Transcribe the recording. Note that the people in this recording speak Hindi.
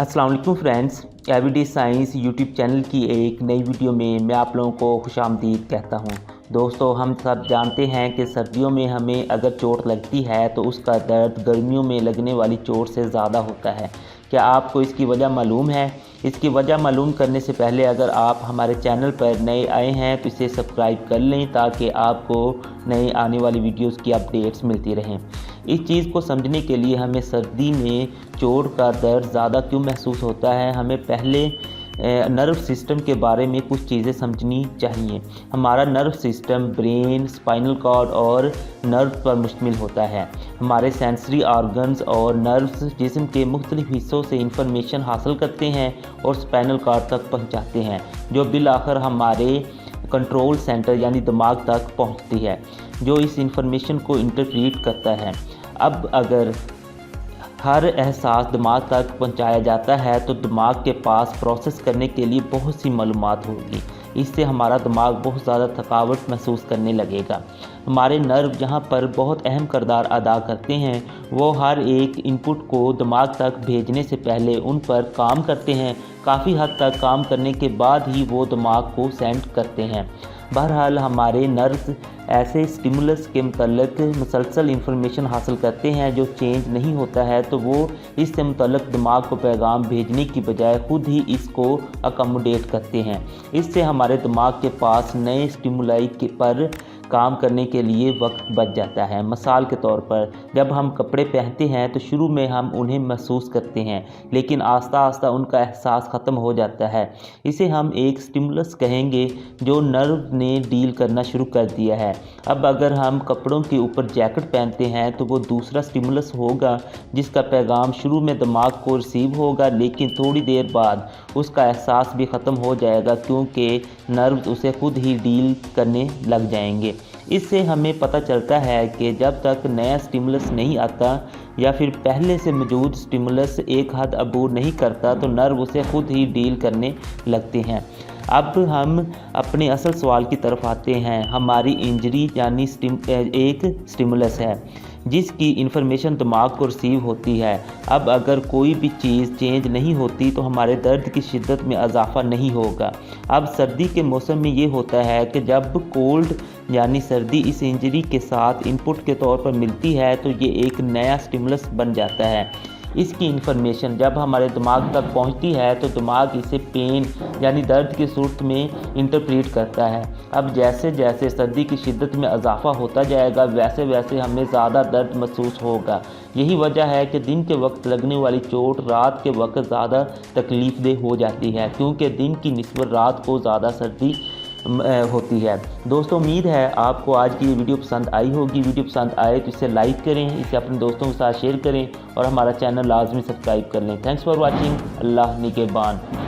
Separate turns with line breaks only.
अस्सलाम वालेकुम friends, everyday science YouTube channel की एक नई वीडियो में मैं आप लोगों को खुशामदीद कहता हूं। दोस्तों, हम सब जानते हैं कि सर्दियों में हमें अगर चोट लगती है तो उसका दर्द गर्मियों में लगने वाली चोट से ज़्यादा होता है। क्या आपको इसकी वजह मालूम है? इसकी वजह मालूम करने से पहले अगर आप हमारे चैनल पर नए आए हैं तो इसे सब्सक्राइब कर लें ताकि आपको नए आने वाली वीडियोस की अपडेट्स मिलती रहें। इस चीज़ को समझने के लिए हमें सर्दी में चोट का दर्द ज़्यादा क्यों महसूस होता है, हमें पहले नर्व सिस्टम के बारे में कुछ चीज़ें समझनी चाहिए। हमारा nerve system brain, spinal cord और नर्व पर मुश्तमिल होता है। हमारे सेंसरी ऑर्गन्स और नर्व्स जिस्म के मुख्तलिफ हिस्सों से इंफॉर्मेशन हासिल करते हैं और स्पाइनल कॉर्ड तक पहुंचाते हैं, जो बिल आखिर हमारे कंट्रोल सेंटर यानी दिमाग तक पहुंचती है, जो इस इंफॉर्मेशन को इंटरप्रेट करता है। अब अगर हर एहसास दिमाग तक पहुंचाया जाता है तो दिमाग के पास प्रोसेस करने के लिए बहुत सी मालूमात होगी। इससे हमारा दिमाग बहुत ज़्यादा थकावट महसूस करने लगेगा। हमारे नर्व जहाँ पर बहुत अहम किरदार अदा करते हैं, वो हर एक इनपुट को दिमाग तक भेजने से पहले उन पर काम करते हैं। काफ़ी हद तक काम करने के बाद ही वो दिमाग को सेंड करते हैं। बहरहाल हमारे नर्व्स ऐसे स्टिमुलस के मतलब मुसलसल इंफॉर्मेशन हासिल करते हैं जो चेंज नहीं होता है, तो वो इससे मुतल्लिक दिमाग को पैगाम भेजने की बजाय खुद ही इसको अकोमोडेट करते हैं। इससे हमारे दिमाग के पास नए स्टिमुलाई पर काम करने के लिए वक्त बच जाता है। मिसाल के तौर पर जब हम कपड़े पहनते हैं तो शुरू में हम उन्हें महसूस करते हैं, लेकिन आस्ता आस्ता उनका एहसास ख़त्म हो जाता है। इसे हम एक स्टिमुलस कहेंगे जो नर्व ने डील करना शुरू कर दिया है। अब अगर हम कपड़ों के ऊपर जैकेट पहनते हैं तो वो दूसरा स्टिमुलस होगा जिसका पैगाम शुरू में दिमाग को रिसीव होगा, लेकिन थोड़ी देर बाद उसका एहसास भी ख़त्म हो जाएगा क्योंकि नर्व्स उसे खुद ही डील करने लग जाएंगे। इससे हमें पता चलता है कि जब तक नया स्टिमुलस नहीं आता या फिर पहले से मौजूद स्टिमुलस एक हद अबूर नहीं करता तो नर्व उसे खुद ही डील करने लगते हैं। अब हम अपने असल सवाल की तरफ आते हैं। हमारी इंजरी यानी एक स्टिमुलस है जिसकी इन्फॉर्मेशन दिमाग को रिसीव होती है। अब अगर कोई भी चीज़ चेंज नहीं होती तो हमारे दर्द की शिद्दत में इजाफा नहीं होगा। अब सर्दी के मौसम में ये होता है कि जब कोल्ड यानी सर्दी इस इंजरी के साथ इनपुट के तौर पर मिलती है तो ये एक नया स्टिमुलस बन जाता है। इसकी इन्फॉर्मेशन जब हमारे दिमाग तक पहुंचती है तो दिमाग इसे पेन यानी दर्द की सूरत में इंटरप्रेट करता है। अब जैसे जैसे सर्दी की शिद्दत में इजाफा होता जाएगा वैसे वैसे हमें ज़्यादा दर्द महसूस होगा। यही वजह है कि दिन के वक्त लगने वाली चोट रात के वक्त ज़्यादा तकलीफ़देह हो जाती है, क्योंकि दिन की निस्बत रात को ज़्यादा सर्दी होती है। दोस्तों, उम्मीद है आपको आज की ये वीडियो पसंद आई होगी। वीडियो पसंद आए तो इसे लाइक करें, इसे अपने दोस्तों के साथ शेयर करें और हमारा चैनल लाजमी सब्सक्राइब कर लें। Thanks for watching. अल्लाह निगहबान।